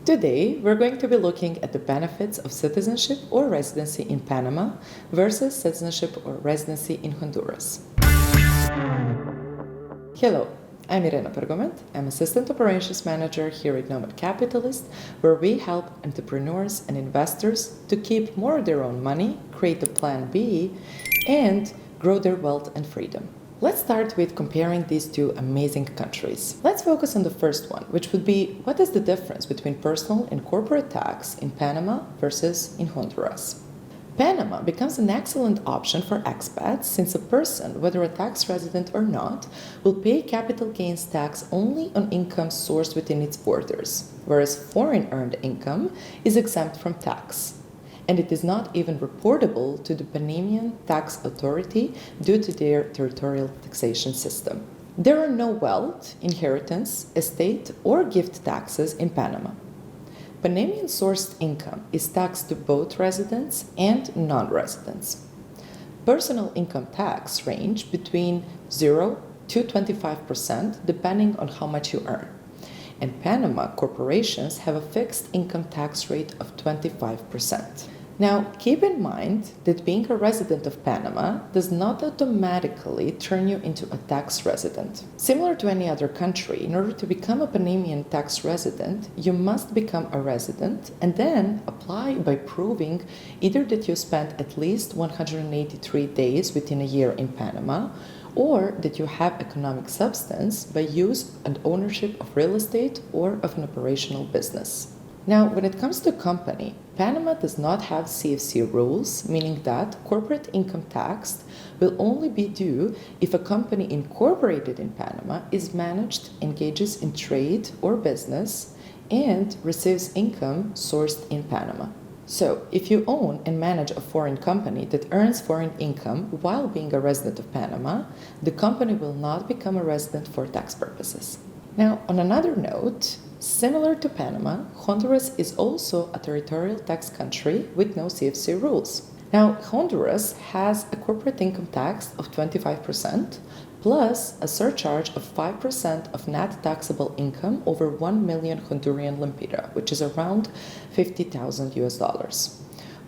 Today, we're going to be looking at the benefits of citizenship or residency in Panama versus citizenship or residency in Honduras. Hello, I'm Irena. I'm Assistant Operations Manager here at Nomad Capitalist, where we help entrepreneurs and investors to keep more of their own money, create a plan B, and grow their wealth and freedom. Let's start with comparing these two amazing countries. Let's focus on the first one, which would be what is the difference between personal and corporate tax in Panama versus in Honduras. Panama becomes an excellent option for expats since a person, whether a tax resident or not, will pay capital gains tax only on income sourced within its borders, whereas foreign earned income is exempt from tax. And it is not even reportable to the Panamanian Tax Authority due to their territorial taxation system. There are no wealth, inheritance, estate, or gift taxes in Panama. Panamanian sourced income is taxed to both residents and non-residents. Personal income tax range between 0 to 25% depending on how much you earn. And Panama corporations have a fixed income tax rate of 25%. Now, keep in mind that being a resident of Panama does not automatically turn you into a tax resident. Similar to any other country, in order to become a Panamanian tax resident, you must become a resident and then apply by proving either that you spent at least 183 days within a year in Panama, or that you have economic substance by use and ownership of real estate or of an operational business. Now, when it comes to company, Panama does not have CFC rules, meaning that corporate income tax will only be due if a company incorporated in Panama is managed, engages in trade or business, and receives income sourced in Panama. So, if you own and manage a foreign company that earns foreign income while being a resident of Panama, the company will not become a resident for tax purposes. Now, on another note, similar to Panama, Honduras is also a territorial tax country with no CFC rules. Now, Honduras has a corporate income tax of 25%, plus a surcharge of 5% of net taxable income over 1 million Honduran lempira, which is around $50,000,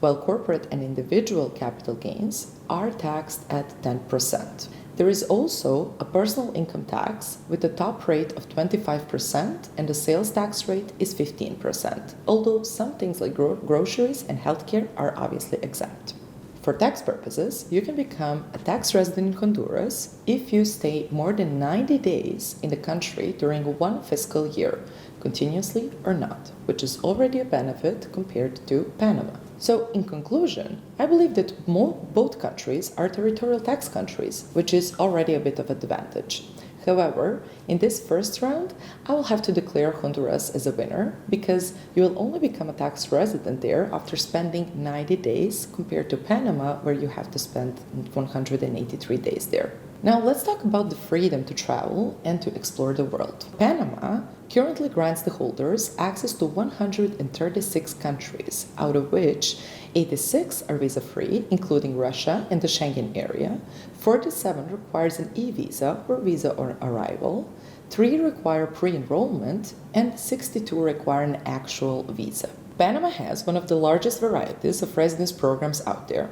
while corporate and individual capital gains are taxed at 10%. There is also a personal income tax with a top rate of 25% and the sales tax rate is 15%, although some things like groceries and healthcare are obviously exempt. For tax purposes, you can become a tax resident in Honduras if you stay more than 90 days in the country during one fiscal year, continuously or not, which is already a benefit compared to Panama. So, in conclusion, I believe that both countries are territorial tax countries, which is already a bit of an advantage. However, in this first round, I will have to declare Honduras as a winner because you will only become a tax resident there after spending 90 days compared to Panama, where you have to spend 183 days there. Now, let's talk about the freedom to travel and to explore the world. Panama currently grants the holders access to 136 countries, out of which 86 are visa-free, including Russia and the Schengen area, 47 requires an e-visa or visa on arrival, 3 require pre-enrollment, and 62 require an actual visa. Panama has one of the largest varieties of residence programs out there.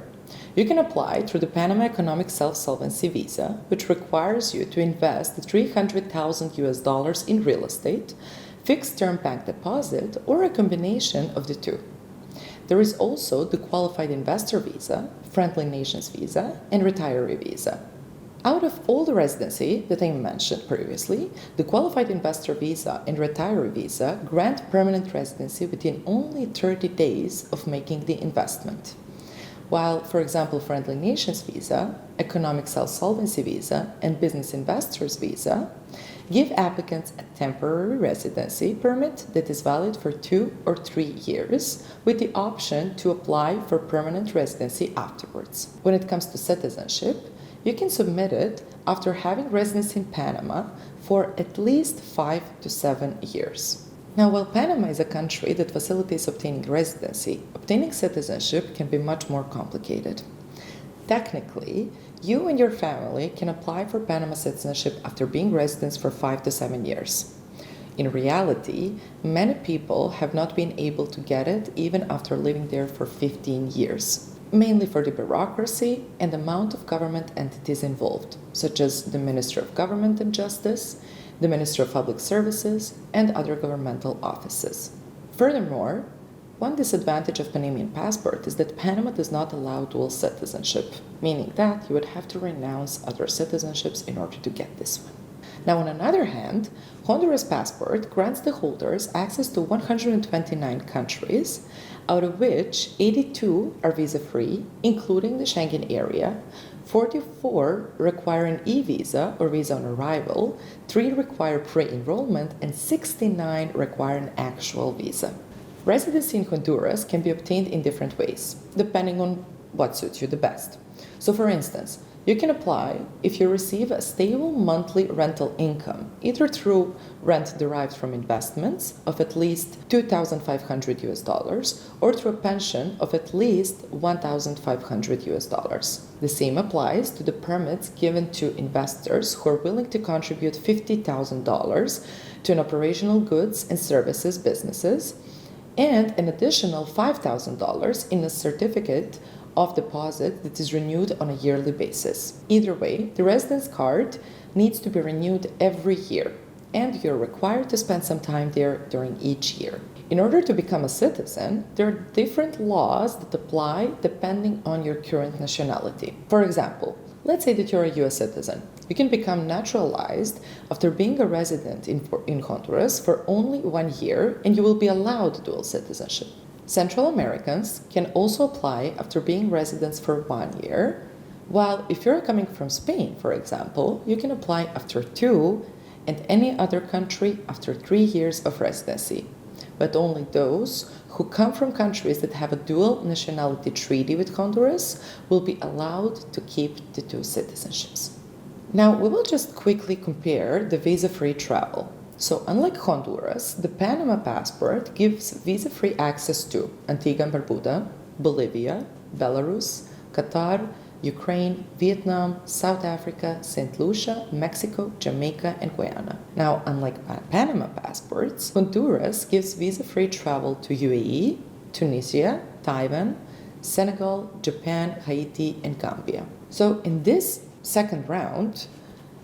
You can apply through the Panama Economic Self-Solvency Visa, which requires you to invest $300,000 in real estate, fixed-term bank deposit, or a combination of the two. There is also the Qualified Investor Visa, Friendly Nations Visa, and Retiree Visa. Out of all the residency that I mentioned previously, the Qualified Investor Visa and Retiree Visa grant permanent residency within only 30 days of making the investment. While, for example, Friendly Nations Visa, Economic Self-Solvency Visa, and Business Investors Visa give applicants a temporary residency permit that is valid for 2 or 3 years, with the option to apply for permanent residency afterwards. When it comes to citizenship, you can submit it after having residence in Panama for at least 5 to 7 years. Now, while Panama is a country that facilitates obtaining residency, obtaining citizenship can be much more complicated. Technically, you and your family can apply for Panama citizenship after being residents for 5 to 7 years. In reality, many people have not been able to get it even after living there for 15 years, mainly for the bureaucracy and the amount of government entities involved, such as the Ministry of Government and Justice, the Ministry of Public Services, and other governmental offices. Furthermore, one disadvantage of Panamanian Passport is that Panama does not allow dual citizenship, meaning that you would have to renounce other citizenships in order to get this one. Now, on another hand, Honduras passport grants the holders access to 129 countries, out of which 82 are visa-free, including the Schengen area, 44 require an e-visa or visa on arrival, 3 require pre-enrollment, and 69 require an actual visa. Residency in Honduras can be obtained in different ways, depending on what suits you the best. So, for instance, you can apply if you receive a stable monthly rental income, either through rent derived from investments of at least $2,500 or through a pension of at least $1,500. The same applies to the permits given to investors who are willing to contribute $50,000 to an operational goods and services businesses and an additional $5,000 in a certificate of deposit that is renewed on a yearly basis. Either way, the residence card needs to be renewed every year, and you're required to spend some time there during each year. In order to become a citizen, there are different laws that apply depending on your current nationality. For example, let's say that you're a US citizen. You can become naturalized after being a resident in Honduras for only 1 year, and you will be allowed dual citizenship. Central Americans can also apply after being residents for 1 year, while if you're coming from Spain, for example, you can apply after 2 and any other country after 3 years of residency. But only those who come from countries that have a dual nationality treaty with Honduras will be allowed to keep the 2 citizenships. Now, we will just quickly compare the visa-free travel. So, unlike Honduras, the Panama Passport gives visa-free access to Antigua and Barbuda, Bolivia, Belarus, Qatar, Ukraine, Vietnam, South Africa, St. Lucia, Mexico, Jamaica, and Guyana. Now, unlike Panama passports, Honduras gives visa-free travel to UAE, Tunisia, Taiwan, Senegal, Japan, Haiti, and Gambia. So, in this second round,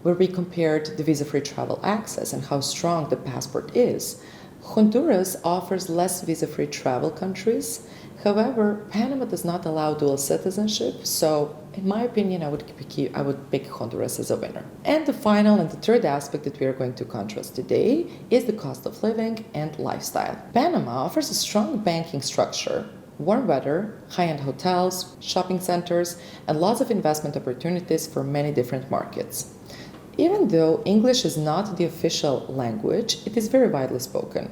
where we compared the visa-free travel access and how strong the passport is, Honduras offers less visa-free travel countries. However, Panama does not allow dual citizenship, so in my opinion, I would pick Honduras as a winner. And the final and the third aspect that we are going to contrast today is the cost of living and lifestyle. Panama offers a strong banking structure, warm weather, high-end hotels, shopping centers, and lots of investment opportunities for many different markets. Even though English is not the official language, it is very widely spoken.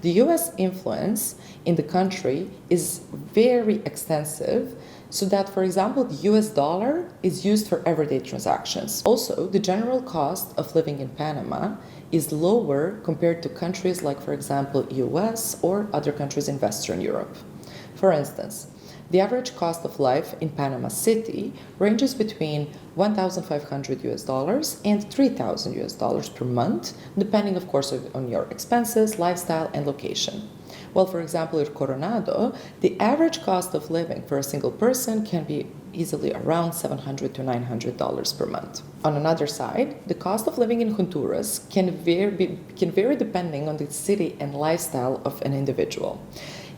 The US influence in the country is very extensive, so that, for example, the US dollar is used for everyday transactions. Also, the general cost of living in Panama is lower compared to countries like, for example, US or other countries in Western Europe. For instance, the average cost of life in Panama City ranges between $1,500 and $3,000 per month, depending, of course, on your expenses, lifestyle, and location. While, for example, in Coronado, the average cost of living for a single person can be easily around $700 to $900 per month. On another side, the cost of living in Honduras can vary depending on the city and lifestyle of an individual.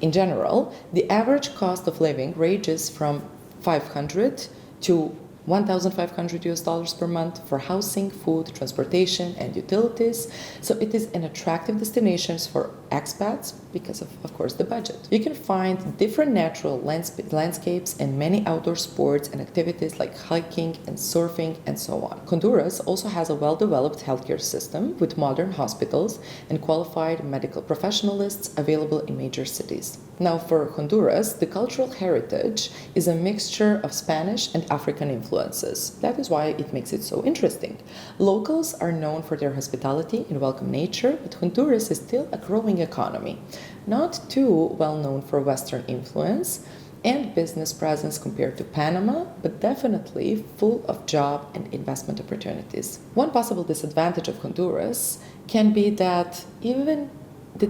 In general, the average cost of living ranges from $500 to $1,500 per month for housing, food, transportation, and utilities. So it is an attractive destination for expats because of course, the budget. You can find different natural landscapes and many outdoor sports and activities like hiking and surfing and so on. Honduras also has a well-developed healthcare system with modern hospitals and qualified medical professionalists available in major cities. Now, for Honduras, the cultural heritage is a mixture of Spanish and African influences. That is why it makes it so interesting. Locals are known for their hospitality and welcome nature, but Honduras is still a growing economy. Not too well known for Western influence, and business presence compared to Panama, but definitely full of job and investment opportunities. One possible disadvantage of Honduras can be that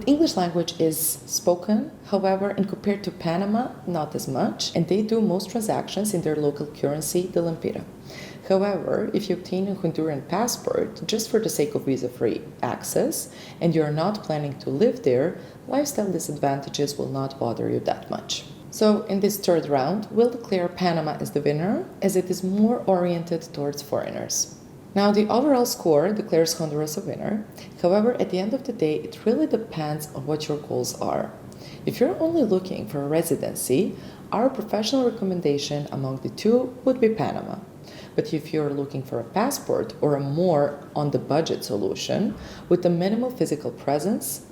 English language is spoken, however, and compared to Panama, not as much, and they do most transactions in their local currency, the lempira. However, if you obtain a Honduran passport just for the sake of visa-free access and you're not planning to live there, lifestyle disadvantages will not bother you that much. So in this third round, we'll declare Panama as the winner as it is more oriented towards foreigners. Now the overall score declares Honduras a winner. However, at the end of the day, it really depends on what your goals are. If you're only looking for a residency, our professional recommendation among the two would be Panama. But if you're looking for a passport or a more on-the-budget solution with a minimal physical presence,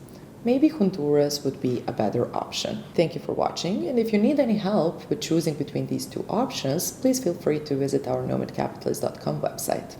maybe Honduras would be a better option. Thank you for watching, and if you need any help with choosing between these two options, please feel free to visit our nomadcapitalist.com website.